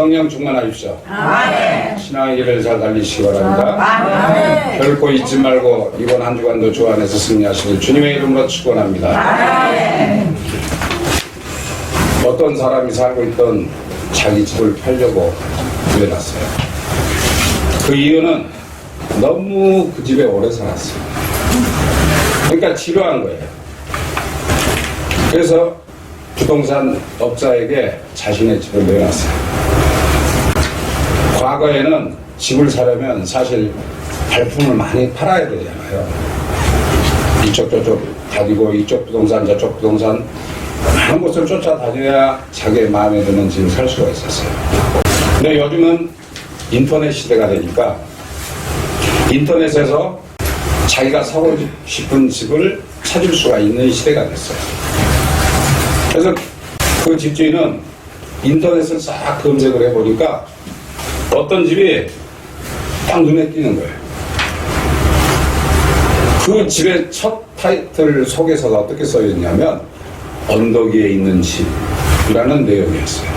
성령 충만하십시오. 아멘. 신앙의 길을 잘 달리시기 바랍니다. 아멘. 결코 잊지 말고 이번 한 주간도 주 안에서 승리하시길 주님의 이름으로 축원합니다. 아멘. 어떤 사람이 살고 있던 자기 집을 팔려고 내놨어요. 그 이유는 너무 그 집에 오래 살았어요. 그러니까 지루한 거예요. 그래서 부동산 업자에게 자신의 집을 내놨어요. 과거에는 집을 사려면 사실 발품을 많이 팔아야 되잖아요. 이쪽 저쪽 다니고 이쪽 부동산 저쪽 부동산 많은 곳을 쫓아다녀야 자기의 마음에 드는 집을 살 수가 있었어요. 근데 요즘은 인터넷 시대가 되니까 인터넷에서 자기가 사고 싶은 집을 찾을 수가 있는 시대가 됐어요. 그래서 그 집주인은 인터넷을 싹 검색을 해보니까 어떤 집이 딱 눈에 띄는 거예요. 그 집의 첫 타이틀 소개서가 어떻게 써있냐면 언덕 위에 있는 집이라는 내용이었어요.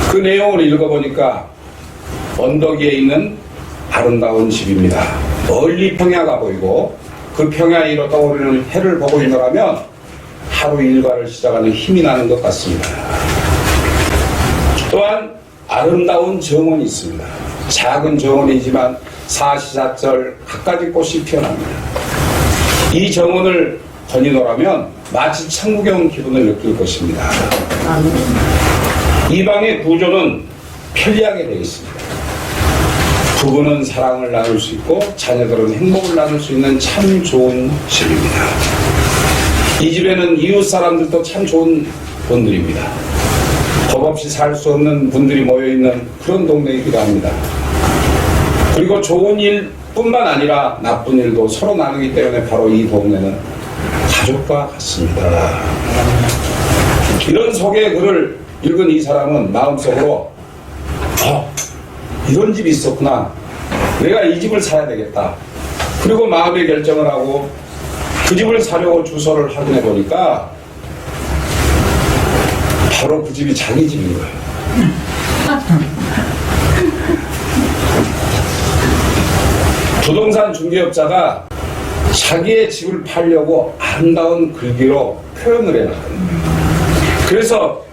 그 내용을 읽어보니까 언덕 위에 있는 아름다운 집입니다. 멀리 평야가 보이고 그 평야 위로 떠오르는 해를 보고 있노라면 하루 일과를 시작하는 힘이 나는 것 같습니다. 또한 아름다운 정원이 있습니다. 작은 정원이지만 사시사철 갖가지 꽃이 피어납니다. 이 정원을 거니노라면 마치 천국에 온 기분을 느낄 것입니다. 이 방의 구조는 편리하게 되어 있습니다. 부부는 사랑을 나눌 수 있고 자녀들은 행복을 나눌 수 있는 참 좋은 집입니다. 이 집에는 이웃 사람들도 참 좋은 분들입니다. 겁 없이 살 수 없는 분들이 모여있는 그런 동네이기도 합니다. 그리고 좋은 일뿐만 아니라 나쁜 일도 서로 나누기 때문에 바로 이 동네는 가족과 같습니다. 이런 소개의 글을 읽은 이 사람은 마음속으로 이런 집이 있었구나. 내가 이 집을 사야 되겠다. 그리고 마음의 결정을 하고 그 집을 사려고 주소를 확인해 보니까 바로 그 집이 자기 집인 거예요. 부동산 중개업자가 자기의 집을 팔려고 아름다운 글귀로 표현을 해놨거든요. 그래서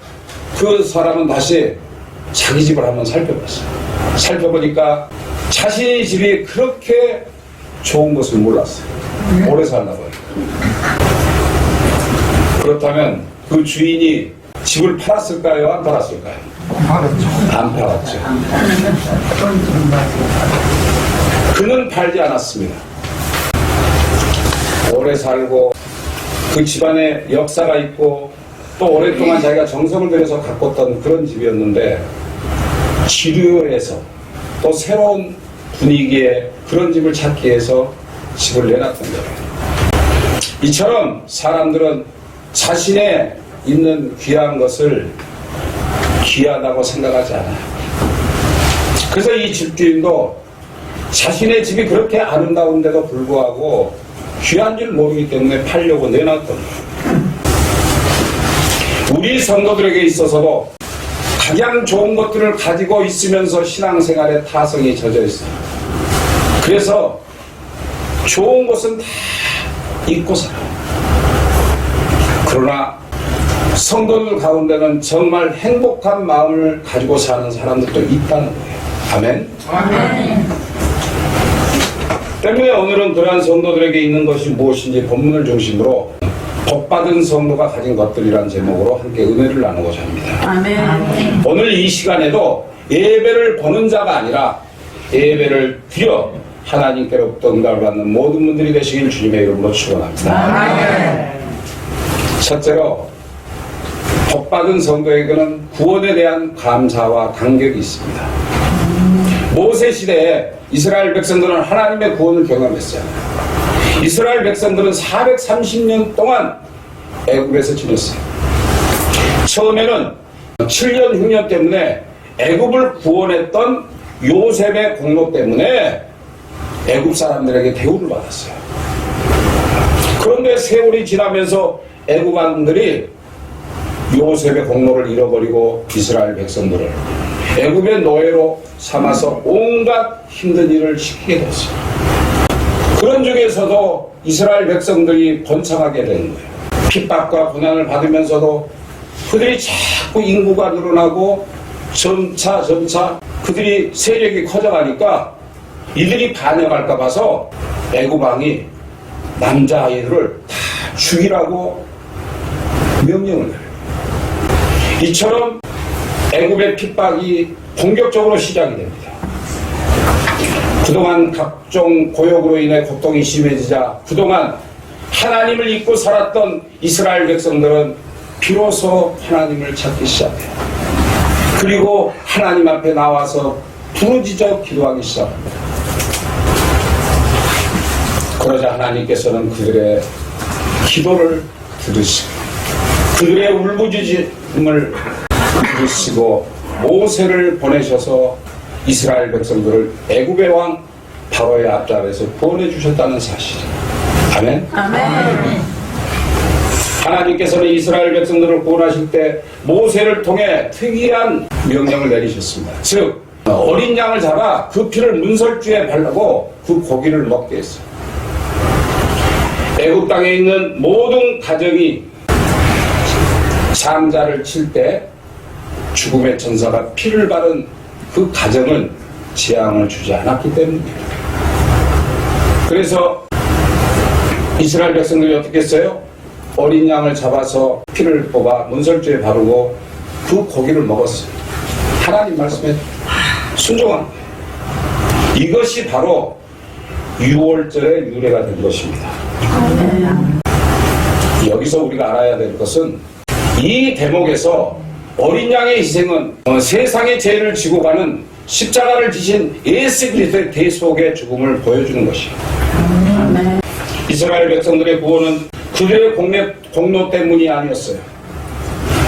그 사람은 다시 자기 집을 한번 살펴봤어요. 살펴보니까 자신의 집이 그렇게 좋은 것을 몰랐어요. 오래 살다 보니까. 그렇다면 그 주인이 집을 팔았을까요? 안 팔았을까요? 안 팔았죠. 그는 팔지 않았습니다. 오래 살고 그 집안에 역사가 있고 또 오랫동안 자기가 정성을 들여서 가꿨던 그런 집이었는데 지루해서 또 새로운 분위기의 그런 집을 찾기 위해서 집을 내놨던 거예요. 이처럼 사람들은 자신의 있는 귀한 것을 귀하다고 생각하지 않아요. 그래서 이 집주인도 자신의 집이 그렇게 아름다운데도 불구하고 귀한 줄 모르기 때문에 팔려고 내놨던 거예요. 우리 성도들에게 있어서도 가장 좋은 것들을 가지고 있으면서 신앙생활에 타성이 젖어 있어요. 그래서 좋은 것은 다 잊고 살아요. 그러나 성도들 가운데는 정말 행복한 마음을 가지고 사는 사람들도 있다는 거예요. 아멘? 아멘. 때문에 오늘은 그러한 성도들에게 있는 것이 무엇인지 본문을 중심으로 복받은 성도가 가진 것들이라는 제목으로 함께 은혜를 나누고자 합니다. 아멘. 오늘 이 시간에도 예배를 보는 자가 아니라 예배를 드려 하나님께로부터 응답을 받는 모든 분들이 되시길 주님의 이름으로 축원합니다. 아멘. 첫째로 복받은 성도에게는 구원에 대한 감사와 감격이 있습니다. 모세 시대에 이스라엘 백성들은 하나님의 구원을 경험했어요. 이스라엘 백성들은 430년 동안 애굽에서 지냈어요. 처음에는 7년 흉년 때문에 애굽을 구원했던 요셉의 공로 때문에 애굽 사람들에게 대우를 받았어요. 그런데 세월이 지나면서 애굽 왕들이 요셉의 공로를 잃어버리고 이스라엘 백성들을 애굽의 노예로 삼아서 온갖 힘든 일을 시키게 됐어요. 그런 중에서도 이스라엘 백성들이 번창하게 되는 거예요. 핍박과 고난을 받으면서도 그들이 자꾸 인구가 늘어나고 점차 그들이 세력이 커져가니까 이들이 반역할까 봐서 애굽 왕이 남자아이들을 다 죽이라고 명령을 내려요. 이처럼 애굽의 핍박이 본격적으로 시작이 됩니다. 그동안 각종 고역으로 인해 고통이 심해지자 그동안 하나님을 잊고 살았던 이스라엘 백성들은 비로소 하나님을 찾기 시작해요. 그리고 하나님 앞에 나와서 부르짖어 기도하기 시작합니다. 그러자 하나님께서는 그들의 기도를 들으시고 그들의 울부짖음을 들으시고 모세를 보내셔서 이스라엘 백성들을 애굽의 왕 바로의 앞자리에서 구원해 주셨다는 사실이에요. 아멘. 아멘. 하나님께서는 이스라엘 백성들을 구원하실 때 모세를 통해 특이한 명령을 내리셨습니다. 즉 어린 양을 잡아 그 피를 문설주에 바르고 그 고기를 먹게 했어요. 애굽 땅에 있는 모든 가정이 상자를 칠 때 죽음의 천사가 피를 바른 그 가정은 재앙을 주지 않았기 때문입니다. 그래서 이스라엘 백성들이 어떻게 했어요? 어린 양을 잡아서 피를 뽑아 문설주에 바르고 그 고기를 먹었어요. 하나님 말씀에 순종한 거예요. 이것이 바로 6월절의 유래가 된 것입니다. 여기서 우리가 알아야 될 것은 이 대목에서 어린 양의 희생은 세상의 죄를 지고 가는 십자가를 지신 예수 그리스도의 대속의 죽음을 보여주는 것이에요. 이스라엘 백성들의 구원은 그들의 공로 때문이 아니었어요.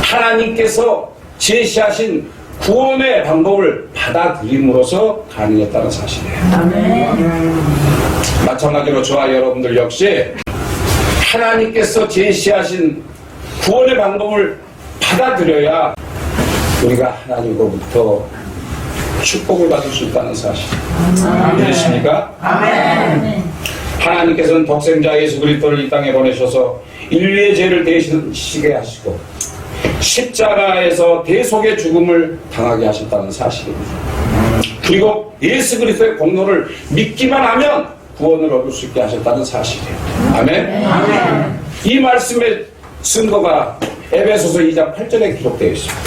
하나님께서 제시하신 구원의 방법을 받아들임으로써 가능했다는 사실이에요. 마찬가지로 저와 여러분들 역시 하나님께서 제시하신 구원의 방법을 받아들여야 우리가 하나님으로부터 축복을 받을 수 있다는 사실. 믿으십니까? 아멘. 하나님께서는 독생자 예수 그리스도를 이 땅에 보내셔서 인류의 죄를 대신시게 하시고 십자가에서 대속의 죽음을 당하게 하셨다는 사실입니다. 그리고 예수 그리스도의 공로를 믿기만 하면 구원을 얻을 수 있게 하셨다는 사실이에요. 아멘? 아멘. 이 말씀의 증거가 에베소서 2장 8절에 기록되어 있습니다.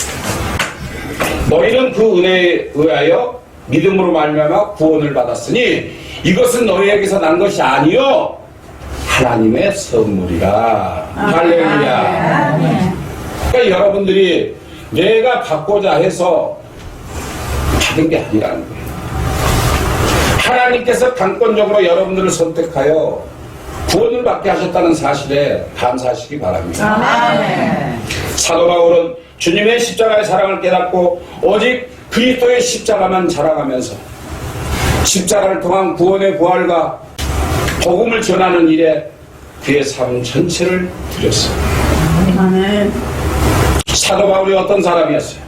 너희는 그 은혜에 의하여 믿음으로 말미암아 구원을 받았으니 이것은 너희에게서 난 것이 아니요 하나님의 선물이라. 할렐루야. 그러니까 여러분들이 내가 받고자 해서 받은 게 아니라는 거예요. 하나님께서 강권적으로 여러분들을 선택하여 구원을 받게 하셨다는 사실에 감사하시기 바랍니다. 아멘. 사도 바울은 주님의 십자가의 사랑을 깨닫고 오직 그리스도의 십자가만 자랑하면서 십자가를 통한 구원의 부활과 복음을 전하는 일에 그의 삶 전체를 드렸습니다. 아멘. 사도 바울이 어떤 사람이었어요?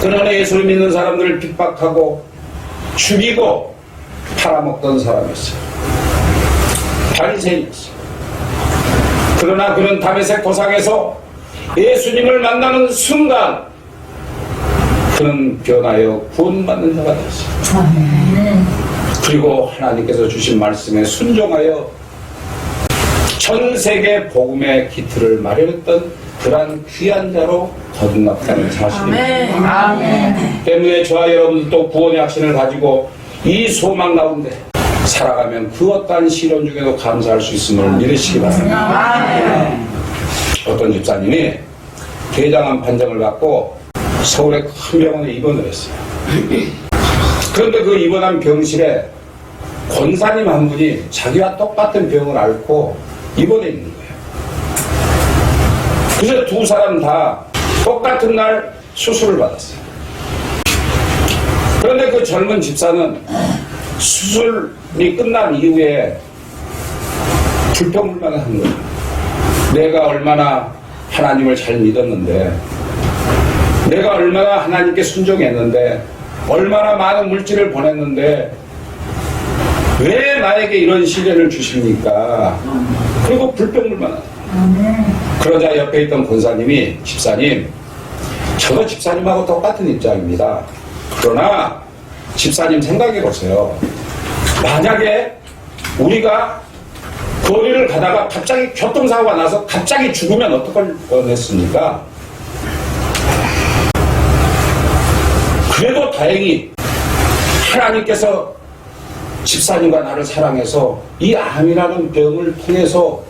그는 예수를 믿는 사람들을 핍박하고 죽이고 팔아먹던 사람이었어요. 바리새인이었어요. 그러나 그는 다메섹 도상에서 예수님을 만나는 순간 그는 변하여 구원받는 자가 되었어요. 그리고 하나님께서 주신 말씀에 순종하여 전 세계 복음의 기틀을 마련했던 그러한 귀한 자로 거듭났다는 사실입니다. 아멘. 때문에 저와 여러분들도 구원의 확신을 가지고 이 소망 가운데 살아가면 그 어떠한 시련 중에도 감사할 수 있음을 믿으시기 바랍니다. 아멘. 어떤 집사님이 대장암 판정을 받고 서울의 큰 병원에 입원을 했어요. 그런데 그 입원한 병실에 권사님 한 분이 자기와 똑같은 병을 앓고 입원해 있는 거예요. 그래서 두 사람 다 똑같은 날 수술을 받았어요. 그런데 그 젊은 집사는 수술이 끝난 이후에 불평불만을 한 거예요. 내가 얼마나 하나님을 잘 믿었는데, 내가 얼마나 하나님께 순종했는데, 얼마나 많은 물질을 보냈는데 왜 나에게 이런 시련을 주십니까? 그리고 불평불만하다. 그러자 옆에 있던 권사님이, 집사님, 저도 집사님하고 똑같은 입장입니다. 그러나 집사님 생각해 보세요. 만약에 우리가 거리를 가다가 갑자기 교통사고가 나서 갑자기 죽으면 어떡할 뻔했습니까? 그래도 다행히 하나님께서 집사님과 나를 사랑해서 이 암이라는 병을 통해서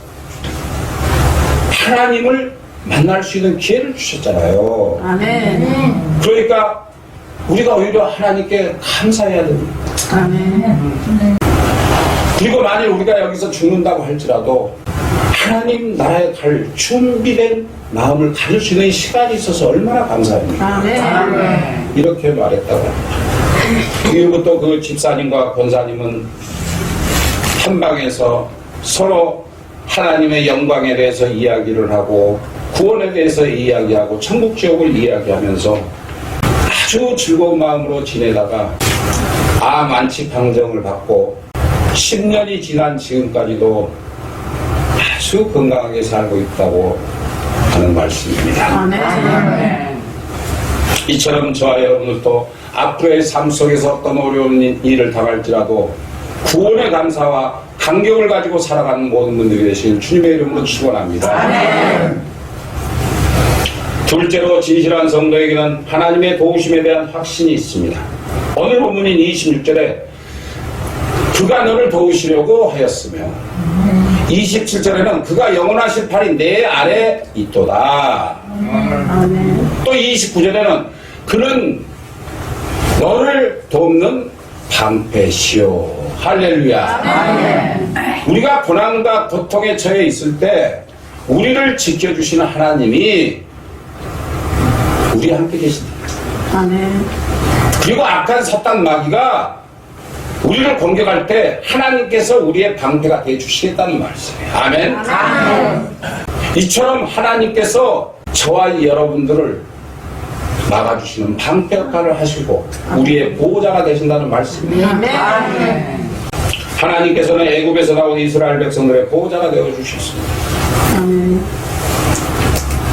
하나님을 만날 수 있는 기회를 주셨잖아요. 아멘. 그러니까 우리가 오히려 하나님께 감사해야 됩니다. 아멘. 그리고 만일 우리가 여기서 죽는다고 할지라도 하나님 나라에 갈 준비된 마음을 가질 수 있는 시간이 있어서 얼마나 감사합니까? 아멘. 이렇게 말했다고 합니다. 이후부터 그 집사님과 권사님은 한 방에서 서로 하나님의 영광에 대해서 이야기를 하고 구원에 대해서 이야기하고 천국 지옥을 이야기하면서 아주 즐거운 마음으로 지내다가 암 안치 방정을 받고 10년이 지난 지금까지도 아주 건강하게 살고 있다고 하는 말씀입니다. 아멘. 이처럼 저와 여러분들도 앞으로의 삶 속에서 어떤 어려운 일을 당할지라도 구원의 감사와 감격을 가지고 살아가는 모든 분들이 되시길 주님의 이름으로 축원합니다. 아멘. 둘째로 진실한 성도에게는 하나님의 도우심에 대한 확신이 있습니다. 오늘 본문인 26절에 그가 너를 도우시려고 하였으며 27절에는 그가 영원하실 팔이 내 아래 있도다. 아멘. 또 29절에는 그는 너를 돕는 방패시오. 할렐루야. 아멘. 우리가 고난과 고통에 처해 있을 때 우리를 지켜주시는 하나님이 우리 함께 계신다. 아멘. 그리고 악한 사탄 마귀가 우리를 공격할 때 하나님께서 우리의 방패가 되어 주시겠다는 말씀이에요. 아멘. 아멘. 이처럼 하나님께서 저와 여러분들을 막아주시는 방패 역할을 하시고 우리의 보호자가 되신다는 말씀이에요. 아멘. 하나님께서는 애굽에서 나온 이스라엘 백성들의 보호자가 되어 주셨습니다. 아멘.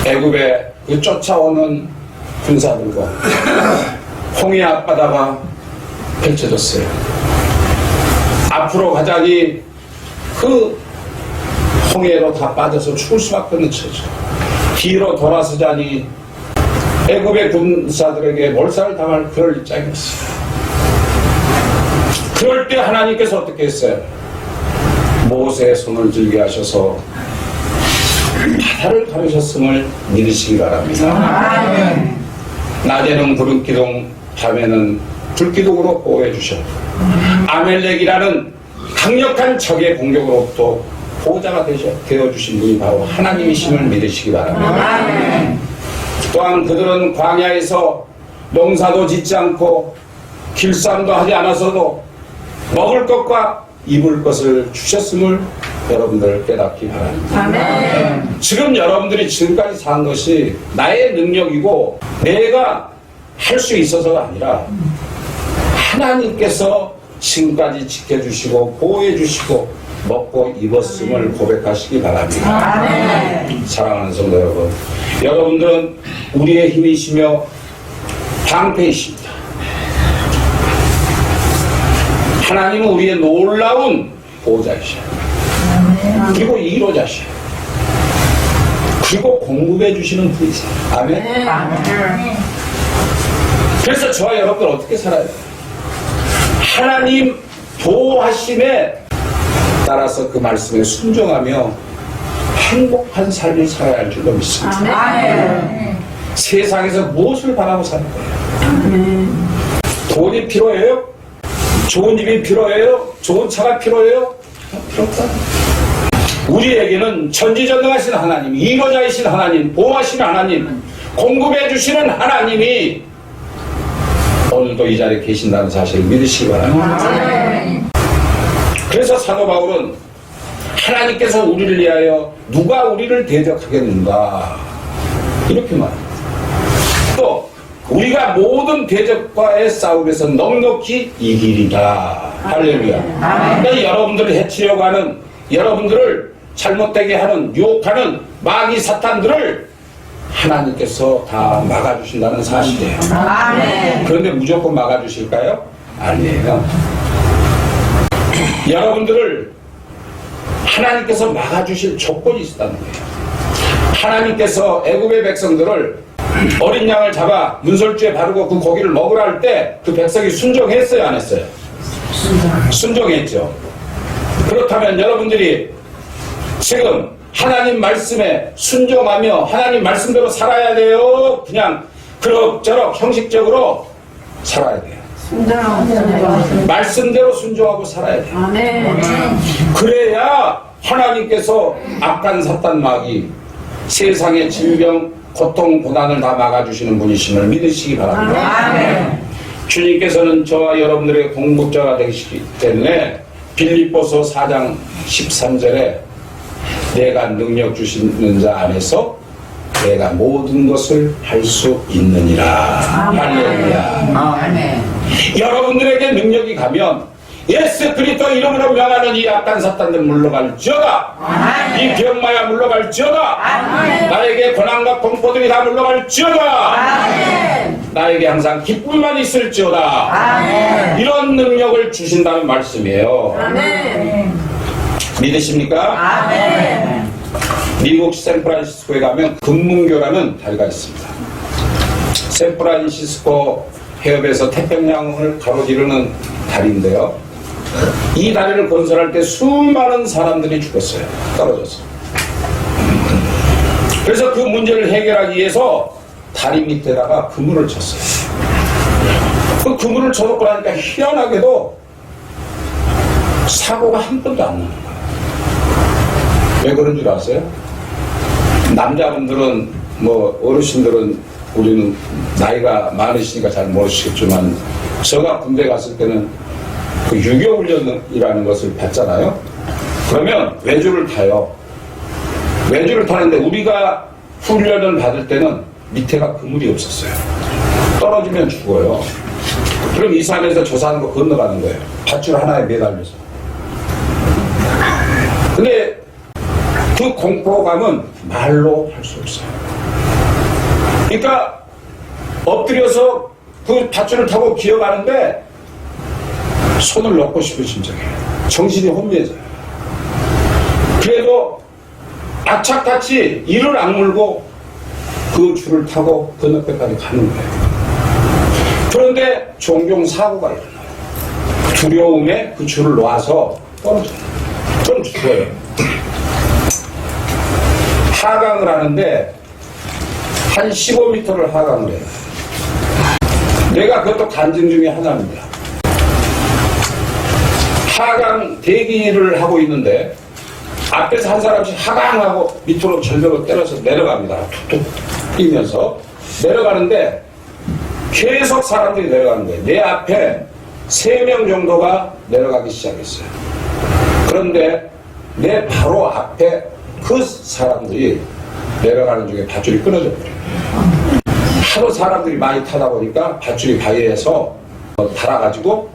애굽에 그 쫓아오는 군사들과 홍해 앞바다가 펼쳐졌어요. 앞으로 가자니 그 홍해로 다 빠져서 죽을 수밖에 없는 처죠. 뒤로 돌아서자니 애굽의 군사들에게 몰살을 당할 그럴 입장이었어요. 그럴 때 하나님께서 어떻게 했어요? 모세의 손을 들게 하셔서 바다를 가르셨음을 믿으시기 바랍니다. 아멘. 낮에는 구름 기둥, 밤에는 불 기둥으로 보호해 주셨고 아멜렉이라는 강력한 적의 공격으로부터 보호자가 되어 주신 분이 바로 하나님이심을 믿으시기 바랍니다. 아멘. 또한 그들은 광야에서 농사도 짓지 않고 길쌈도 하지 않아서도 먹을 것과 입을 것을 주셨음을 여러분들 깨닫기 바랍니다. 아멘. 지금 여러분들이 지금까지 산 것이 나의 능력이고 내가 할 수 있어서가 아니라 하나님께서 지금까지 지켜주시고 보호해주시고 먹고 입었음을 고백하시기 바랍니다. 아멘. 사랑하는 성도 여러분, 여러분들은 우리의 힘이시며 방패이십니다. 하나님은 우리의 놀라운 보호자이셔요. 그리고 이로자셔요. 그리고 공급해 주시는 분이세요. 아멘. 아멘. 그래서 저와 여러분들 어떻게 살아야 돼요? 하나님 보호하심에 따라서 그 말씀에 순종하며 행복한 삶을 살아야 할 줄로 믿습니다. 아멘. 세상에서 무엇을 바라고 사는 거예요? 아멘. 돈이 필요해요? 좋은 집이 필요해요? 좋은 차가 필요해요? 필요 없다. 우리에게는 전지전능하신 하나님, 이로자이신 하나님, 보호하시는 하나님, 공급해 주시는 하나님이 오늘도 이 자리에 계신다는 사실을 믿으시기 바랍니다. 아멘. 그래서 사도 바울은 하나님께서 우리를 위하여 누가 우리를 대적하겠는가 이렇게 말합니다. 또 우리가 모든 대적과의 싸움에서 넉넉히 이기리라. 할렐루야. 그러니까 여러분들을 해치려고 하는, 여러분들을 잘못되게 하는, 유혹하는 마귀 사탄들을 하나님께서 다 막아주신다는 사실이에요. 그런데 무조건 막아주실까요? 아니에요. 여러분들을 하나님께서 막아주실 조건이 있다는 거예요. 하나님께서 애굽의 백성들을 어린 양을 잡아 문설주에 바르고 그 고기를 먹으라 할 때 그 백성이 순종했어요, 안 했어요? 순종했죠. 그렇다면 여러분들이 지금 하나님 말씀에 순종하며 하나님 말씀대로 살아야 돼요? 그냥 그럭저럭 형식적으로 살아야 돼요? 말씀대로 순종하고 살아야 돼요. 아멘. 그래야 하나님께서 악한 사탄 마귀, 세상의 질병, 고통, 고난을 다 막아주시는 분이심을 믿으시기 바랍니다. 아멘. 주님께서는 저와 여러분들의 공급자가 되시기 때문에 빌립보서 4장 13절에 내가 능력 주시는 자 안에서 내가 모든 것을 할 수 있느니라. 할렐루야. 아멘. 여러분들에게 능력이 가면 예수 그리스도 이름으로 명하는 이 악한 사탄들 물러갈지어다. 이 병마야 물러갈지어다. 나에게 고난과 공포들이 다 물러갈지어다. 나에게 항상 기쁨만 있을지어다. 이런 능력을 주신다는 말씀이에요. 믿으십니까? 미국 샌프란시스코에 가면 금문교라는 다리가 있습니다. 샌프란시스코 해협에서 태평양을 가로지르는 다리인데요. 이 다리를 건설할 때 수많은 사람들이 죽었어요. 떨어져서. 그래서 그 문제를 해결하기 위해서 다리 밑에다가 그물을 쳤어요. 그 그물을 쳐놓고 나니까 희한하게도 사고가 한 번도 안 나는 거예요. 왜 그런 줄 아세요? 남자분들은 뭐 어르신들은 우리는 나이가 많으시니까 잘 모르시겠지만 제가 군대 갔을 때는 그 유교훈련이라는 것을 받잖아요. 그러면 외주를 타요. 외주를 타는데 우리가 훈련을 받을 때는 밑에가 그물이 없었어요. 떨어지면 죽어요. 그럼 이 산에서 저 산으로 건너가는 거예요. 밧줄 하나에 매달려서. 근데 그 공포감은 말로 할 수 없어요. 그러니까 엎드려서 그 밧줄을 타고 기어가는데 손을 넣고 싶은 심정이에요. 정신이 혼미해져요. 그래도 악착같이 이를 악물고 그 줄을 타고 건너편까지 가는 거예요. 그런데 종종 사고가 일어나요. 두려움에 그 줄을 놔서 떨어져요. 그럼 죽어요. 하강을 하는데 한 15m를 하강을 해요. 내가 그것도 간증 중에 하나입니다. 하강 대기를 하고 있는데 앞에서 한 사람씩 하강하고 밑으로 절벽을 때려서 내려갑니다. 툭툭 뛰면서 내려가는데 계속 사람들이 내려가는 거예요. 내 앞에 3명 정도가 내려가기 시작했어요. 그런데 내 바로 앞에 그 사람들이 내려가는 중에 밧줄이 끊어져 버려요. 하도 사람들이 많이 타다 보니까 밧줄이 바위에서 달아가지고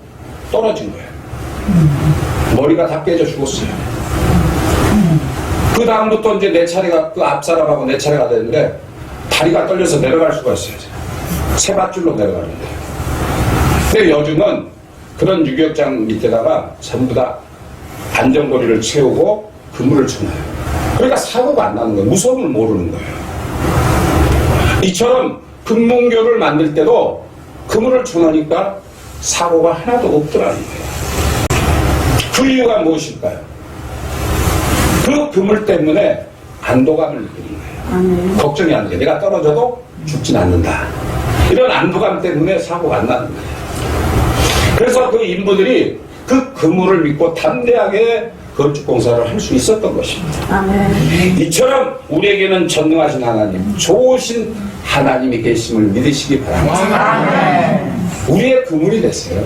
떨어진 거예요. 머리가 다 깨져 죽었어요. 그 다음부터 이제 내 차례가, 그 앞 사람하고 내 차례가 됐는데 다리가 떨려서 내려갈 수가 있어요. 세 밧줄로 내려가는데. 근데 요즘은 그런 유격장 밑에다가 전부 다 안전거리를 채우고 그물을 쳐놔요. 그러니까 사고가 안 나는 거예요. 무서움을 모르는 거예요. 이처럼 금문교를 만들 때도 그물을 쳐놓으니까 사고가 하나도 없더라는 거예요. 그 이유가 무엇일까요? 그 그물 때문에 안도감을 느끼는 거예요. 걱정이 안 돼. 내가 떨어져도 죽진 않는다. 이런 안도감 때문에 사고가 안 나는 거예요. 그래서 그 인부들이 그 그물을 믿고 담대하게 건축공사를 할 수 있었던 것입니다. 이처럼 우리에게는 전능하신 하나님, 좋으신 하나님이 계심을 믿으시기 바랍니다. 우리의 그물이 됐어요.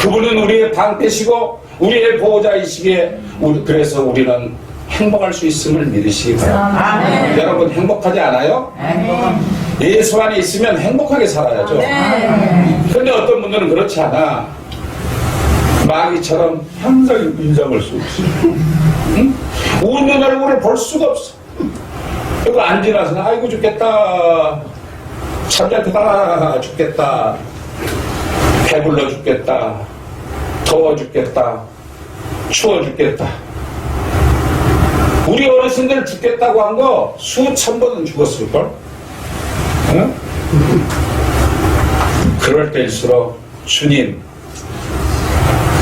그분은 우리의 방패시고 우리의 보호자이시기에 그래서 우리는 행복할 수 있음을 믿으시기 바랍니다. 아멘. 여러분 행복하지 않아요? 아멘. 예수 안에 있으면 행복하게 살아야죠. 그런데 어떤 분들은 그렇지 않아. 마귀처럼 항상 인정할 수 없어. 응? 웃는 얼굴을 볼 수가 없어. 그리고 안 지나서는 아이고 죽겠다. 잠잘 때다 죽겠다. 배불러 죽겠다. 더워 죽겠다. 추워 죽겠다. 우리 어르신들 죽겠다고 한 거 수천 번은 죽었을걸? 응? 그럴 때일수록 주님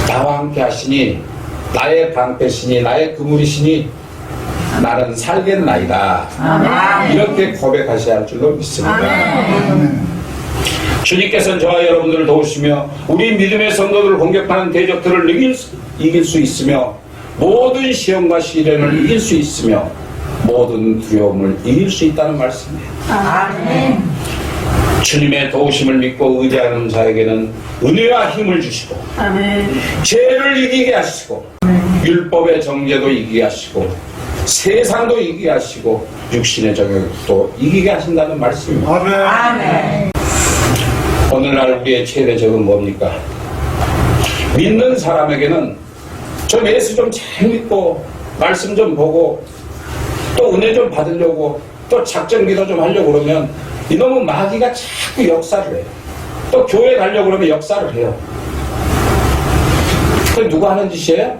나와 함께 하시니 나의 방패시니 나의 그물이시니 나는 살겠나이다. 이렇게 고백하셔야 할 줄로 믿습니다. 주님께서는 저와 여러분들을 도우시며 우리 믿음의 성도들을 공격하는 대적들을 이길 수 있으며 모든 시험과 시련을 이길 수 있으며 모든 두려움을 이길 수 있다는 말씀이에요. 아멘. 주님의 도우심을 믿고 의지하는 자에게는 은혜와 힘을 주시고 죄를 이기게 하시고 율법의 정죄도 이기게 하시고 세상도 이기게 하시고 육신의 정욕도 이기게 하신다는 말씀입니다. 아멘. 오늘날 우리의 최대 적은 뭡니까? 믿는 사람에게는 좀 예수 좀 잘 믿고 말씀 좀 보고 또 은혜 좀 받으려고 또 작전 기도 좀 하려고 그러면 이놈은 마귀가 자꾸 역사를 해요. 또 교회 가려고 그러면 역사를 해요. 그게 누가 하는 짓이에요?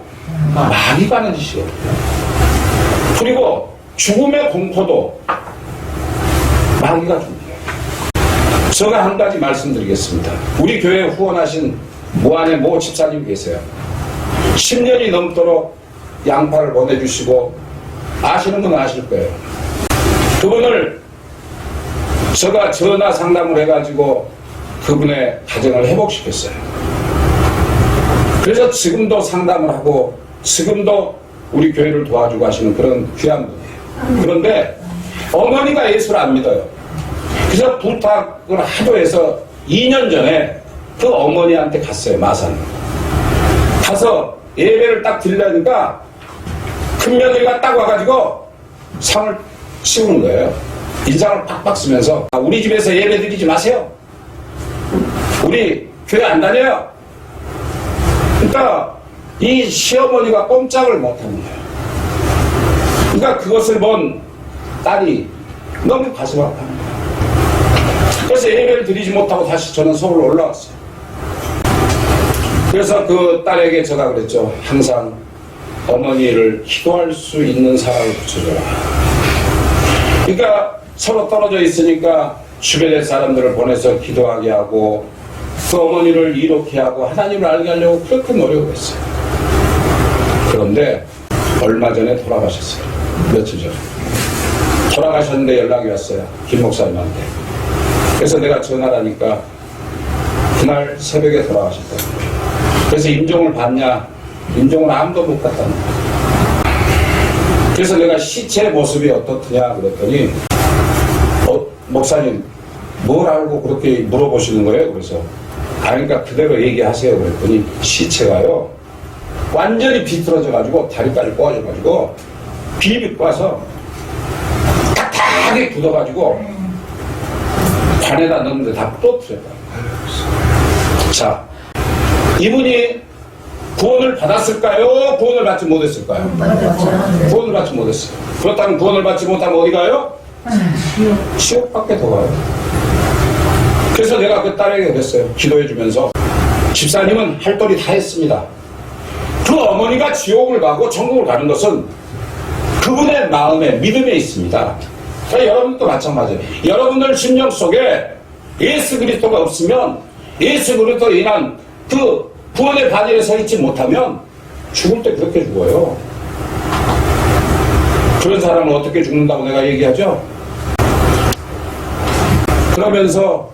마귀가 하는 짓이에요. 그리고 죽음의 공포도 마귀가 줍니다. 제가 한 가지 말씀드리겠습니다. 우리 교회에 후원하신 무안의 모 집사님 계세요. 10년이 넘도록 양파를 보내주시고 아시는 분은 아실 거예요. 그분을 제가 전화 상담을 해가지고 그분의 가정을 회복시켰어요. 그래서 지금도 상담을 하고 지금도 우리 교회를 도와주고 하시는 그런 귀한 분이에요. 그런데 어머니가 예수를 안 믿어요. 그래서 부탁을 하도 해서 2년 전에 그 어머니한테 갔어요. 마산 가서 예배를 딱 드리려니까 큰 며느리가 딱 와가지고 상을 씌우는 거예요. 인상을 팍팍 쓰면서 우리 집에서 예배 드리지 마세요. 우리 교회 안 다녀요. 그러니까 이 시어머니가 꼼짝을 못하는 거예요. 그러니까 그것을 본 딸이 너무 가슴 아파하는 거예요. 그래서 예배를 드리지 못하고 다시 저는 서울로 올라왔어요. 그래서 그 딸에게 제가 그랬죠. 항상 어머니를 기도할 수 있는 사람을 붙여줘라. 그러니까 서로 떨어져 있으니까 주변의 사람들을 보내서 기도하게 하고 그 어머니를 이롭게 하고 하나님을 알게 하려고 그렇게 노력을 했어요. 그런데 얼마 전에 돌아가셨어요. 며칠 전에. 돌아가셨는데 연락이 왔어요. 김 목사님한테. 그래서 내가 전화를 하니까 그날 새벽에 돌아가셨다는 거예요. 그래서 임종을 봤냐? 임종을 아무도 못 갔다는 거예요. 그래서 내가 시체 모습이 어떻느냐 그랬더니 목사님 뭘 알고 그렇게 물어보시는 거예요? 그래서 그러니까 그대로 얘기하세요 그랬더니 시체가요 완전히 비틀어져 가지고 다리까지 꼬아져 가지고 비비 꼬아서 딱딱하게 굳어 가지고 관에다 넣는데 다 부러뜨렸다. 자, 이분이 구원을 받았을까요? 구원을 받지 못했을까요? 구원을 받지 못했어요. 그렇다면 구원을 받지 못하면 어디 가요? 지옥밖에 더 가요. 그래서 내가 그 딸에게 그랬어요. 기도해주면서 집사님은 할 도리 다 했습니다. 그 어머니가 지옥을 가고 천국을 가는 것은 그분의 마음에 믿음에 있습니다. 그러니까 여러분도 마찬가지예요. 여러분들 심령 속에 예수 그리스도가 없으면 예수 그리스도로 인한 그 구원의 바늘에 서 있지 못하면 죽을 때 그렇게 죽어요. 그런 사람은 어떻게 죽는다고 내가 얘기하죠? 그러면서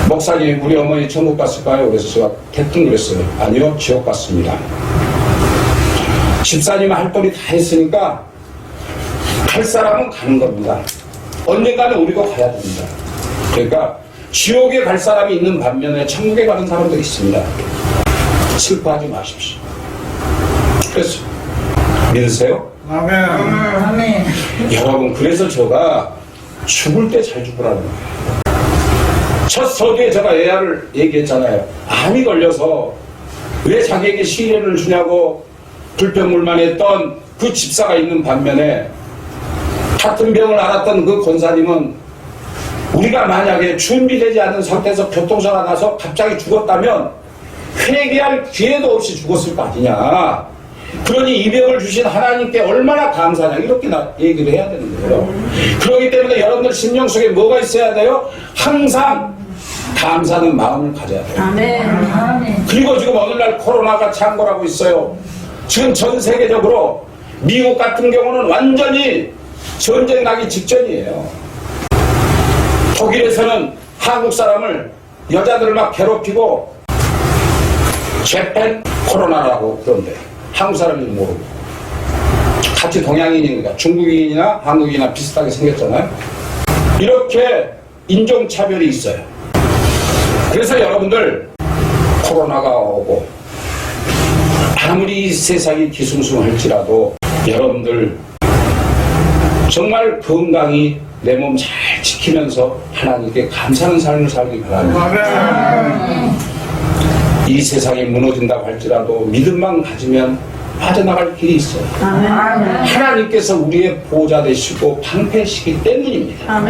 목사님 우리 어머니 천국 갔을까요? 그래서 제가 대뜸 그랬어요. 아니요 지옥 갔습니다. 집사님은 할 도리 다 했으니까 갈 사람은 가는 겁니다. 언젠가는 우리도 가야 됩니다. 그러니까 지옥에 갈 사람이 있는 반면에 천국에 가는 사람도 있습니다. 슬퍼하지 마십시오. 그래서 믿으세요? 아멘. 여러분, 그래서 제가 죽을 때 잘 죽으라는 거예요. 첫 서두에 제가 애야를 얘기했잖아요. 암이 걸려서 왜 자기에게 시련을 주냐고 불평불만했던 그 집사가 있는 반면에 같은 병을 앓았던 그 권사님은 우리가 만약에 준비되지 않은 상태에서 교통사가 나서 갑자기 죽었다면 회개할 기회도 없이 죽었을 거 아니냐. 그러니 이 병을 주신 하나님께 얼마나 감사냐, 이렇게 얘기를 해야 되는 거예요. 그렇기 때문에 여러분들 심령 속에 뭐가 있어야 돼요? 항상 감사하는 마음을 가져야 돼요. 아멘. 그리고 지금 오늘날 코로나가 창궐하고 있어요. 지금 전 세계적으로 미국 같은 경우는 완전히 전쟁 나기 직전이에요. 독일에서는 한국 사람을, 여자들을 막 괴롭히고 재팬 코로나라고 그런데 한국 사람인지 모르고 같이 동양인이니까 중국인이나 한국인이나 비슷하게 생겼잖아요. 이렇게 인종차별이 있어요. 그래서 여러분들 코로나가 오고 아무리 이 세상이 뒤숭숭할지라도 여러분들 정말 건강히 내 몸 잘 지키면서 하나님께 감사하는 삶을 살기 바랍니다. 이 세상이 무너진다고 할지라도 믿음만 가지면 빠져나갈 길이 있어요. 하나님께서 우리의 보호자 되시고 방패시기 때문입니다.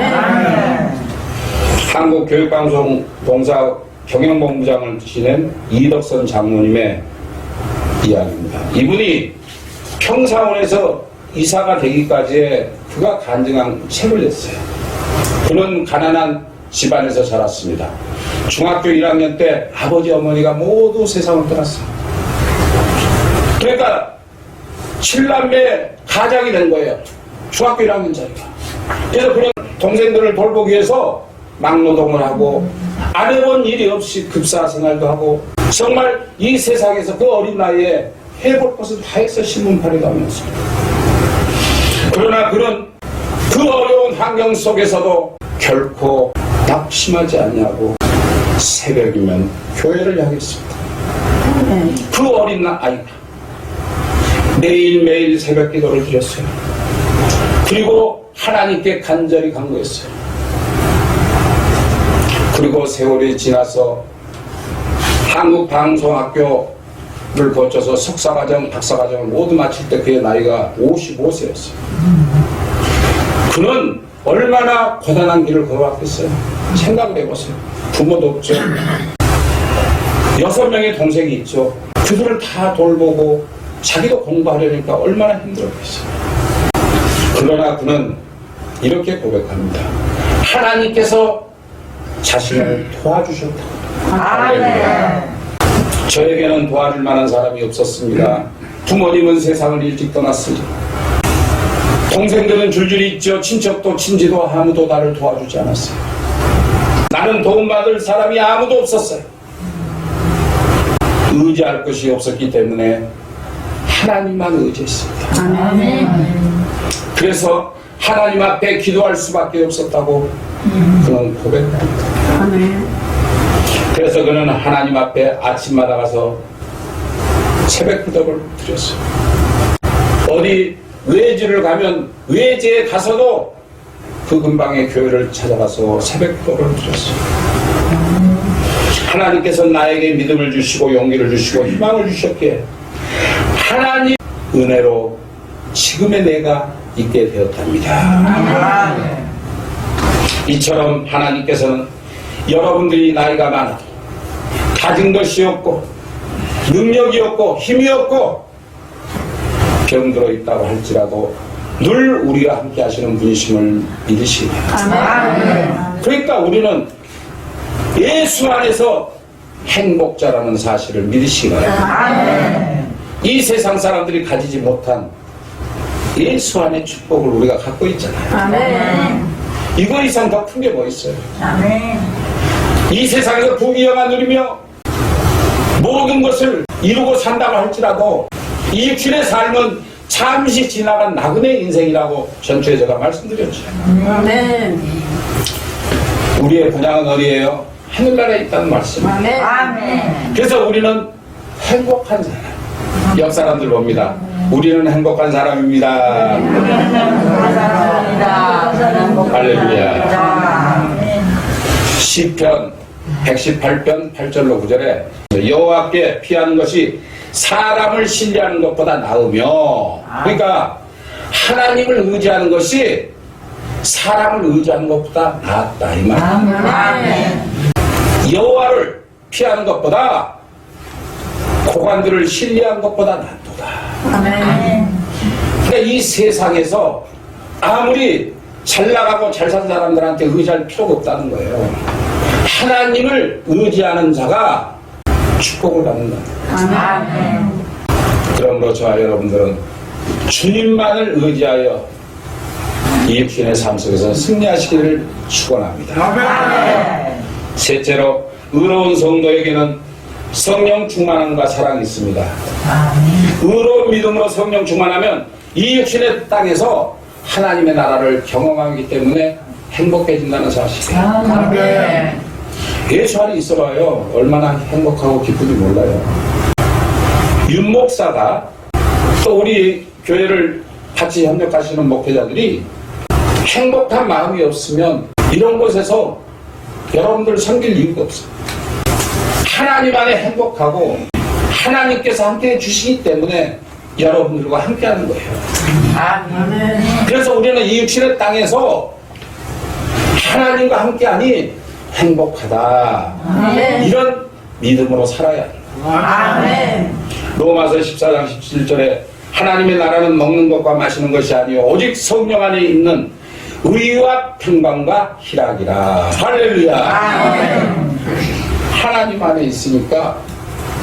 한국교육방송 동사 경영본부장을 지낸 이덕선 장로님의 이야기입니다. 이분이 평사원에서 이사가 되기까지의 그가 간증한 책을 냈어요. 그는 가난한 집안에서 자랐습니다. 중학교 1학년 때 아버지 어머니가 모두 세상을 떠났어요. 그러니까 7남매 가장이 된 거예요. 중학교 1학년짜리가. 그래서 그런 동생들을 돌보기 위해서 막노동을 하고 안 해본 일이 없이 급사 생활도 하고 정말 이 세상에서 그 어린 나이에 해볼 것을 다 해서 신문팔이도 하면서, 그러나 그는 그 어려운 환경 속에서도 결코 낙심하지 않냐고 새벽이면 교회를 향했습니다. 그 어린 아이가 매일매일 새벽 기도를 드렸어요. 그리고 하나님께 간절히 간구했어요. 그리고 세월이 지나서 한국방송학교를 거쳐서 석사과정, 박사과정을 모두 마칠 때 그의 나이가 55세였어요. 그는 얼마나 고단한 길을 걸어왔겠어요. 생각해보세요. 부모도 없죠. 6명의 동생이 있죠. 그들을 다 돌보고 자기도 공부하려니까 얼마나 힘들었겠어요. 그러나 그는 이렇게 고백합니다. 하나님께서 자신을 도와주셨다. 저에게는 도와줄 만한 사람이 없었습니다. 부모님은 세상을 일찍 떠났으니 동생들은 줄줄이 있죠. 친척도 친지도 아무도 나를 도와주지 않았어요. 나는 도움받을 사람이 아무도 없었어요. 의지할 것이 없었기 때문에 하나님만 의지했습니다. 그래서 하나님 앞에 기도할 수밖에 없었다고 그는 고백합니다. 그래서 그는 하나님 앞에 아침마다 가서 새벽 기도를 드렸어요. 어디 외지를 가면 외지에 가서도 그 근방의 교회를 찾아가서 새벽 기도를 드렸어요. 하나님께서 나에게 믿음을 주시고 용기를 주시고 희망을 주셨기에 하나님 은혜로 지금의 내가 있게 되었답니다. 이처럼 하나님께서는 여러분들이 나이가 많아도 가진 것이 없고 능력이 없고 힘이 없고 병들어 있다고 할지라도 늘 우리와 함께 하시는 분이심을 믿으시기 바랍니다. 그러니까 우리는 예수 안에서 행복자라는 사실을 믿으시기 바랍니다. 이 세상 사람들이 가지지 못한 예수 안의 축복을 우리가 갖고 있잖아요. 이거 이상 더 큰 게 뭐 있어요? 이 세상에서 부귀영화 누리며 모든 것을 이루고 산다고 할지라도 이 육신의 삶은 잠시 지나간 나그네 인생이라고 전주에 제가 말씀드렸죠. 우리의 고향은 어디예요? 하늘나라에 있다는 말씀입니다. 그래서 우리는 행복한 사람. 옆 사람들 봅니다. 우리는 행복한 사람입니다. 할렐루야. 시편 118편 8절로 9절에 여호와께 피하는 것이 사람을 신뢰하는 것보다 나으며, 그러니까 하나님을 의지하는 것이 사람을 의지하는 것보다 낫다 이 말이에요. 여호와를 피하는 것보다 고관들을 신뢰하는 것보다 낫도다. 그러니까 이 세상에서 아무리 잘 나가고 잘 산 사람들한테 의지할 필요가 없다는 거예요. 하나님을 의지하는 자가 축복을 받는 겁니다. 그러므로 저와 여러분들은 주님만을 의지하여 이 육신의 삶 속에서 승리하시기를 축원합니다. 셋째로, 의로운 성도에게는 성령 충만함과 사랑이 있습니다. 의로운 믿음으로 성령 충만하면 이 육신의 땅에서 하나님의 나라를 경험하기 때문에 행복해진다는 사실이에요. 예수 안에 있어봐요. 얼마나 행복하고 기쁜지 몰라요. 윤 목사가 또 우리 교회를 같이 협력하시는 목회자들이 행복한 마음이 없으면 이런 곳에서 여러분들 섬길 이유가 없어요. 하나님 안에 행복하고 하나님께서 함께해 주시기 때문에 여러분들과 함께하는 거예요. 그래서 우리는 이 육신의 땅에서 하나님과 함께하니 행복하다. 이런 믿음으로 살아야 합니다. 로마서 14장 17절에 하나님의 나라는 먹는 것과 마시는 것이 아니요 오직 성령 안에 있는 의와 평강과 희락이라. 할렐루야. 하나님 안에 있으니까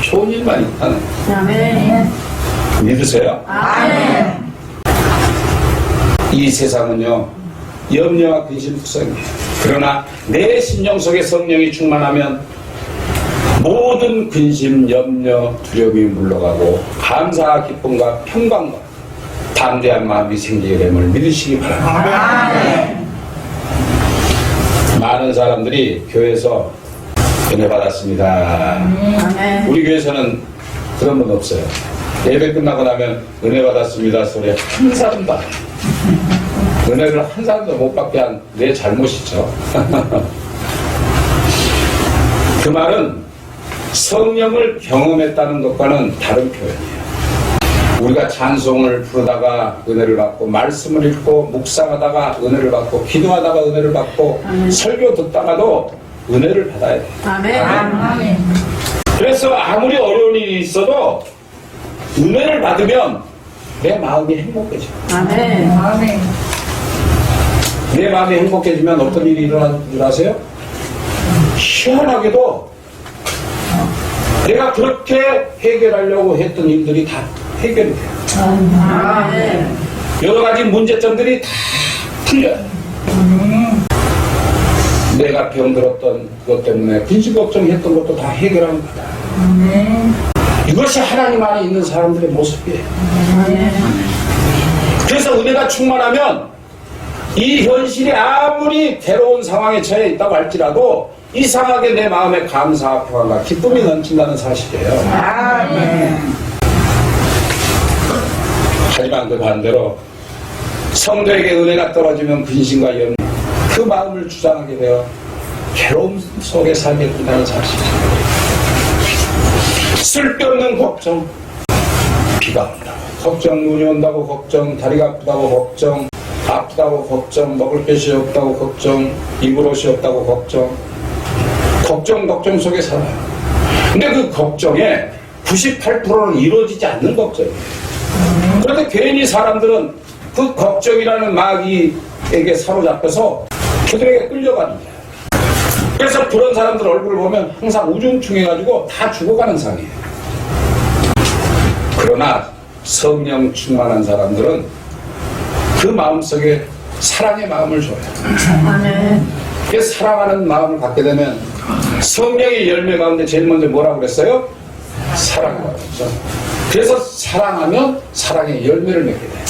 좋은 일만 있다는 거예요. 믿으세요? 이 세상은요 염려와 근심 투성이에요. 그러나 내 심령 속에 성령이 충만하면 모든 근심, 염려, 두려움이 물러가고 감사와 기쁨과 평강과 담대한 마음이 생기게 됨을 믿으시기 바랍니다. 많은 사람들이 교회에서 은혜 받았습니다. 우리 교회에서는 그런 분 없어요. 예배 끝나고 나면 은혜 받았습니다 소리 한 사람도 안 해요. 은혜를 한 사람도 못 받게 한 내 잘못이죠. 그 말은 성령을 경험했다는 것과는 다른 표현이에요. 우리가 찬송을 부르다가 은혜를 받고, 말씀을 읽고 묵상하다가 은혜를 받고, 기도하다가 은혜를 받고, 설교 듣다가도 은혜를 받아야 돼요. 아멘. 그래서 아무리 어려운 일이 있어도 은혜를 받으면 내 마음이 행복해져요. 내 마음이 행복해지면 어떤 일이 일어나는 줄 아세요? 희한하게도 내가 그렇게 해결하려고 했던 일들이 다 해결이 돼요. 여러 가지 문제점들이 다 풀려요. 내가 병들었던 것 때문에 근심 걱정했던 것도 다 해결하는 거다. 이것이 하나님 안에 있는 사람들의 모습이에요. 그래서 은혜가 충만하면 이 현실이 아무리 괴로운 상황에 처해 있다고 할지라도 이상하게 내 마음에 감사와 평안과 기쁨이 넘친다는 사실이에요. 하지만 그 반대로 성도에게 은혜가 떨어지면 근심과 염려, 그 마음을 주장하게 되어 괴로움 속에 살게 된다는 사실이에요. 쓸데없는 걱정, 비가 온다고 걱정, 눈이 온다고 걱정, 다리가 아프다고 걱정, 아프다고 걱정, 먹을 것이 없다고 걱정, 입을 옷이 없다고 걱정 속에 살아요. 근데 그 걱정에 98%는 이루어지지 않는 걱정이에요. 그런데 괜히 사람들은 그 걱정이라는 마귀에게 사로잡혀서 그들에게 끌려가는 거예요. 그래서 그런 사람들 얼굴을 보면 항상 우중충해가지고 다 죽어가는 상이에요. 그러나 성령 충만한 사람들은 그 마음속에 사랑의 마음을 줘요. 그래서 사랑하는 마음을 갖게 되면 성령의 열매 가운데 제일 먼저 뭐라고 그랬어요? 사랑이라고 그랬죠. 그래서 사랑하면 사랑의 열매를 맺게 돼요.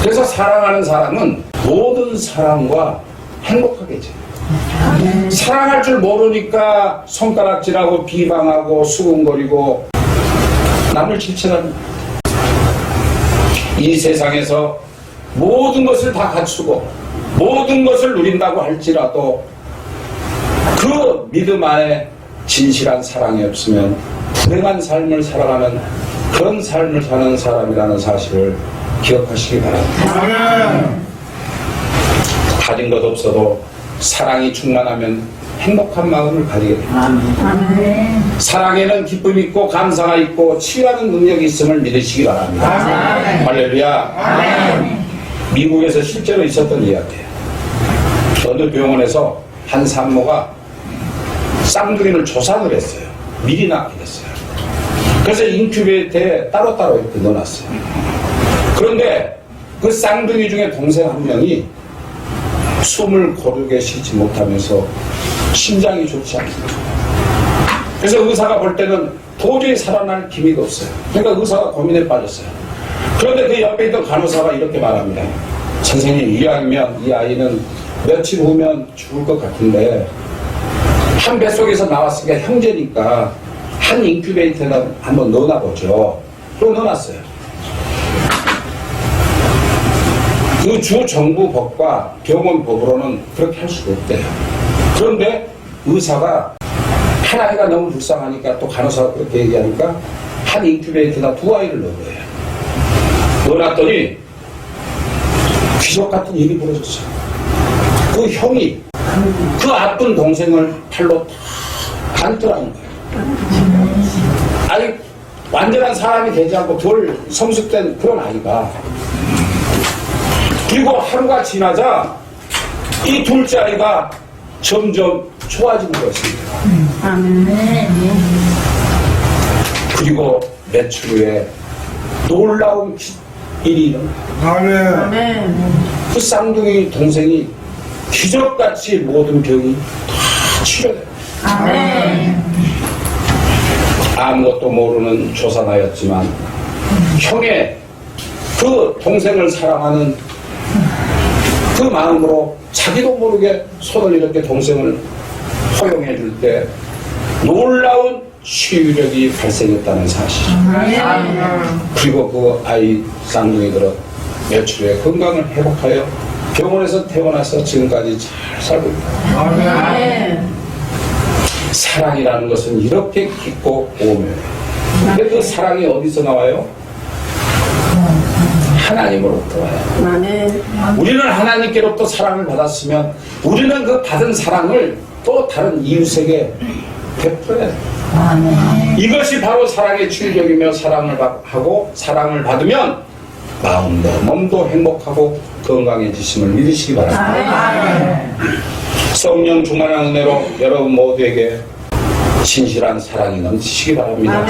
그래서 사랑하는 사람은 모든 사람과 행복하게 지내요. 사랑할 줄 모르니까 손가락질하고 비방하고 수군거리고 남을 질책합니다. 이 세상에서 모든 것을 다 갖추고 모든 것을 누린다고 할지라도 그 믿음 안에 진실한 사랑이 없으면 불행한 삶을 살아가는 그런 삶을 사는 사람이라는 사실을 기억하시기 바랍니다. 가진 것 없어도 사랑이 충만하면 행복한 마음을 가지게 됩니다. 사랑에는 기쁨이 있고 감사가 있고 치유하는 능력이 있음을 믿으시기 바랍니다. 할렐루야. 미국에서 실제로 있었던 이야기예요. 어느 병원에서 한 산모가 쌍둥이를 조산을 했어요. 미리 낳게 됐어요. 그래서 인큐베이터에 따로따로 이렇게 넣어놨어요. 그런데 그 쌍둥이 중에 동생 한 명이 숨을 고르게 쉬지 못하면서 심장이 좋지 않습니다. 그래서 의사가 볼 때는 도저히 살아날 기미가 없어요. 그러니까 의사가 고민에 빠졌어요. 그런데 그 옆에 있던 간호사가 이렇게 말합니다. 선생님, 이왕이면 이 아이는 며칠 후면 죽을 것 같은데 한 뱃속에서 나왔으니까 형제니까 한 인큐베이터에다 한번 넣어놔보죠. 그리고 넣어놨어요. 그 주 정부 법과 병원 법으로는 그렇게 할 수가 없대요. 그런데 의사가 한 아이가 너무 불쌍하니까 또 간호사가 그렇게 얘기하니까 한 인큐베이터에다 두 아이를 넣은 거예요. 넣어놨더니 귀족 같은 일이 벌어졌어요. 그 형이 그 아픈 동생을 팔로 반뜨라는 거예요. 아니 완전한 사람이 되지 않고 덜 성숙된 그런 아이가. 그리고 하루가 지나자 이 둘째 아이가 점점 좋아지는 것입니다. 그리고 며칠 후에 놀라운 일이 일어납니다. 그 쌍둥이 동생이 기적같이 모든 병이 다 치료돼요. 아무것도 모르는 조산하였지만 형의 그 동생을 사랑하는 그 마음으로 자기도 모르게 손을 이렇게 동생을 허용해 줄 때 놀라운 치유력이 발생했다는 사실. 그리고 그 아이 쌍둥이들은 며칠 후에 건강을 회복하여 병원에서 태어나서 지금까지 잘 살고 있다. 사랑이라는 것은 이렇게 깊고 오묘해요. 근데 그 사랑이 어디서 나와요? 하나님으로부터 와요. 우리는 하나님께로부터 사랑을 받았으면 우리는 그 받은 사랑을 또 다른 이웃에게 베풀어야 돼요. 이것이 바로 사랑의 출력이며 사랑을 하고 사랑을 받으면 마음도 몸도 행복하고 건강해지심을 믿으시기 바랍니다. 성령 충만한 은혜로 여러분 모두에게 진실한 사랑이 넘치시기 바랍니다.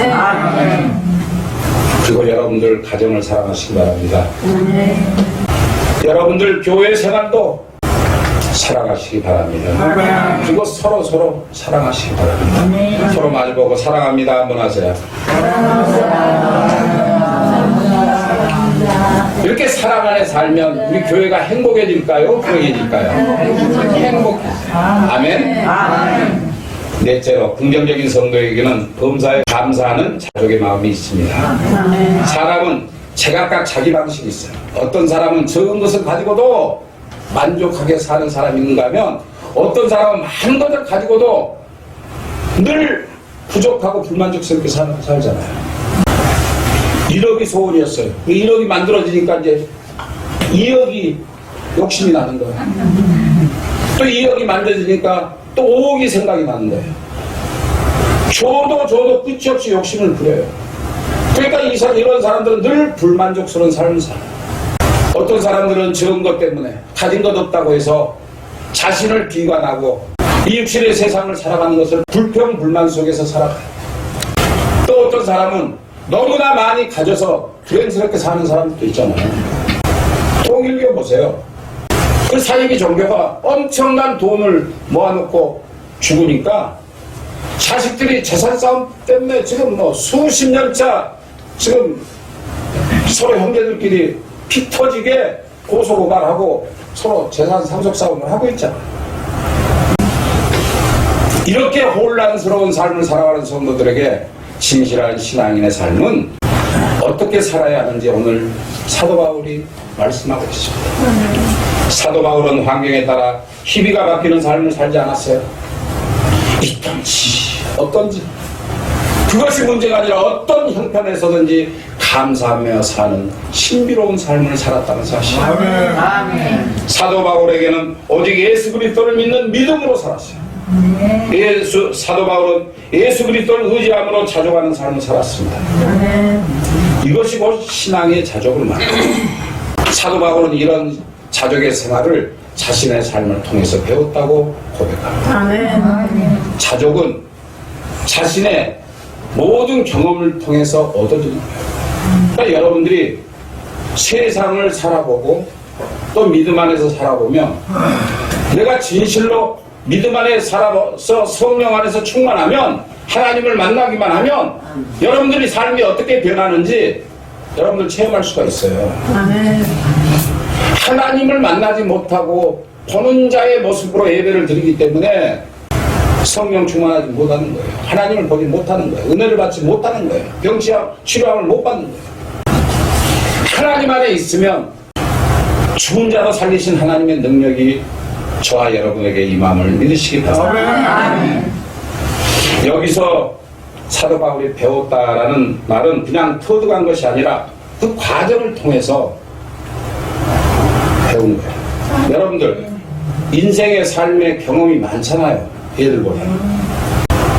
그리고 여러분들 가정을 사랑하시기 바랍니다. 여러분들 교회 생활도 사랑하시기 바랍니다. 그리고 서로 사랑하시기 바랍니다. 서로 마주보고 사랑합니다 한번 하세요. 이렇게 사랑 안에 살면 우리 교회가 행복해질까요? 불행해질까요? 행복해져요. 아멘. 넷째로 긍정적인 성도에게는 범사에 감사하는 자족의 마음이 있습니다. 사람은 제각각 자기 방식이 있어요. 어떤 사람은 적은 것을 가지고도 만족하게 사는 사람이 있는가 하면 어떤 사람은 많은 것을 가지고도 늘 부족하고 불만족스럽게 살잖아요. 1억이 소원이었어요. 1억이 만들어지니까 이제 2억이 욕심이 나는 거예요. 또 2억이 만들어지니까 또 5억이 생각이 나는 거예요. 줘도 끝이 없이 욕심을 부려요. 그러니까 이런 사람들은 늘 불만족스러운 삶을 살아요. 어떤 사람들은 적은 것 때문에 가진 것 없다고 해서 자신을 비관하고 이 육신의 세상을 살아가는 것을 불평불만 속에서 살아가요. 또 어떤 사람은 너무나 많이 가져서 불행스럽게 사는 사람들도 있잖아요. 통일교 보세요. 그 사이비 종교가 엄청난 돈을 모아놓고 죽으니까 자식들이 재산 싸움 때문에 지금 뭐 수십 년차 지금 서로 형제들끼리 피 터지게 고소고발하고 서로 재산 상속 싸움을 하고 있잖아요. 이렇게 혼란스러운 삶을 살아가는 성도들에게 진실한 신앙인의 삶은 어떻게 살아야 하는지 오늘 사도 바울이 말씀하고 있습니다. 사도 바울은 환경에 따라 희비가 바뀌는 삶을 살지 않았어요. 있던지 어떤지 그것이 문제가 아니라 어떤 형편에서든지 감사하며 사는 신비로운 삶을 살았다는 사실. 아멘. 사도 바울에게는 오직 예수 그리스도를 믿는 믿음으로 살았어요. 사도 바울은 예수 그리스도를 의지함으로 자족하는 삶을 살았습니다. 이것이 곧 신앙의 자족을 말합니다. 사도 바울은 이런 자족의 생활을 자신의 삶을 통해서 배웠다고 고백합니다. 자족은 자신의 모든 경험을 통해서 얻어지는 거예요. 그러니까 여러분들이 세상을 살아보고 또 믿음 안에서 살아보면 내가 진실로 믿음 안에 살아서 성령 안에서 충만하면 하나님을 만나기만 하면 여러분들이 삶이 어떻게 변하는지 여러분들 체험할 수가 있어요. 하나님을 만나지 못하고 보는 자의 모습으로 예배를 드리기 때문에 성령 충만하지 못하는 거예요. 하나님을 보지 못하는 거예요. 은혜를 받지 못하는 거예요. 치료함을 못 받는 거예요. 하나님 안에 있으면 죽은 자도 살리신 하나님의 능력이 저와 여러분에게 임함을 믿으시기 바랍니다. 여기서 사도 바울이 배웠다라는 말은 그냥 터득한 것이 아니라 그 과정을 통해서 배운 거예요. 여러분들 인생의 삶의 경험이 많잖아요. 얘들보다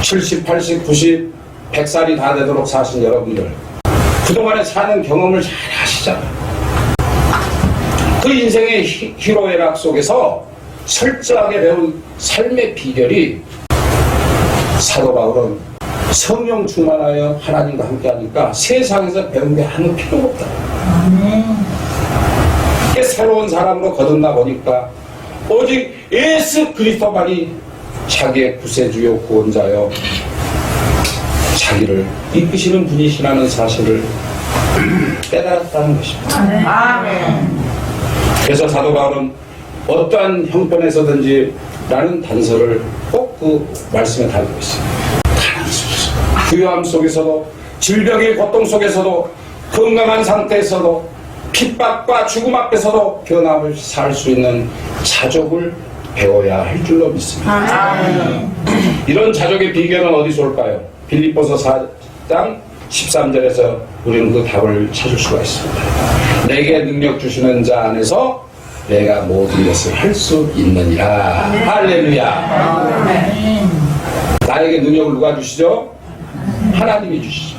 70, 80, 90, 100살이 다 되도록 사신 여러분들 그동안에 사는 경험을 잘 아시잖아요. 그 인생의 희로애락 속에서 철저하게 배운 삶의 비결이 사도 바울은 성령 충만하여 하나님과 함께 하니까 세상에서 배운 게 아무 필요가 없다. 새로운 사람으로 거듭나 보니까 오직 예수 그리스도만이 자기의 구세주요 구원자여 자기를 이끄시는 분이시라는 사실을 깨달았다는 것입니다. 그래서 사도 바울은 어떠한 형편에서든지 라는 단서를 꼭 그 말씀에 달고 있습니다. 가난 속에서, 부유함 속에서도, 질병의 고통 속에서도, 건강한 상태에서도, 핍박과 죽음 앞에서도 변함을 살 수 있는 자족을 배워야 할 줄로 믿습니다. 이런 자족의 비결은 어디서 올까요? 빌립보서 4장 13절에서 우리는 그 답을 찾을 수가 있습니다. 내게 능력 주시는 자 안에서 내가 모든 것을 할 수 있느니라. 할렐루야. 나에게 능력을 누가 주시죠? 하나님이 주시죠.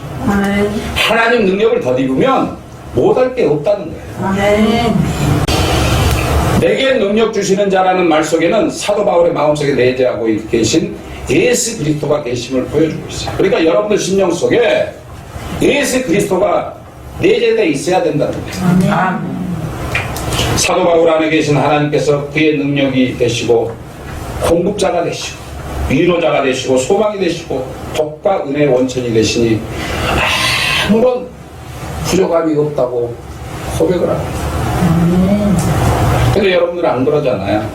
하나님 능력을 덧입으면 못할 게 없다는 거예요. 내게 능력 주시는 자라는 말 속에는 사도 바울의 마음속에 내재하고 계신 예수 그리스도가 계심을 보여주고 있어요. 그러니까 여러분들 심령 속에 예수 그리스도가 내재되어 있어야 된다는 거예요. 사도 바울 안에 계신 하나님께서 그의 능력이 되시고 공급자가 되시고 위로자가 되시고 소망이 되시고 복과 은혜의 원천이 되시니 아무런 부족함이 없다고 고백을 합니다. 근데 여러분들은 안 그러잖아요.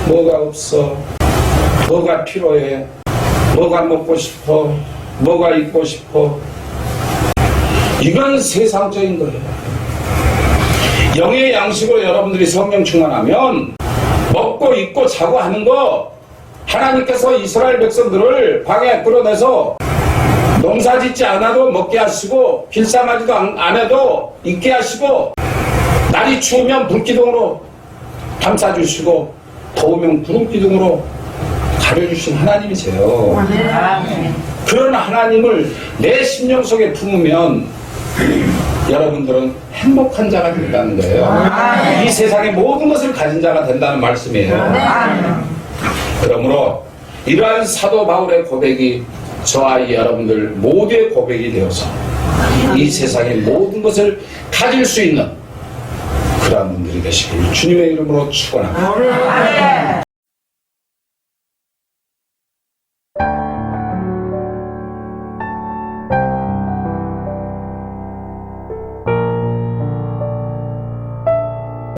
뭐가 없어, 뭐가 필요해, 뭐가 먹고 싶어, 뭐가 입고 싶어. 이건 세상적인 거예요. 영의 양식으로 여러분들이 성령 충만하면 먹고 입고 자고 하는 거 하나님께서 이스라엘 백성들을 광야에 끌어내서 농사 짓지 않아도 먹게 하시고 길쌈하지도 안 해도 입게 하시고 날이 추우면 불기둥으로 감싸주시고 더우면 구름기둥으로 가려주신 하나님이세요. 그런 하나님을 내 심령 속에 품으면 여러분들은 행복한 자가 된다는 거예요. 이 세상의 모든 것을 가진 자가 된다는 말씀이에요. 그러므로 이러한 사도 바울의 고백이 저와 여러분들 모두의 고백이 되어서 이 세상의 모든 것을 가질 수 있는 그러한 분들이 되시길 주님의 이름으로 축원합니다.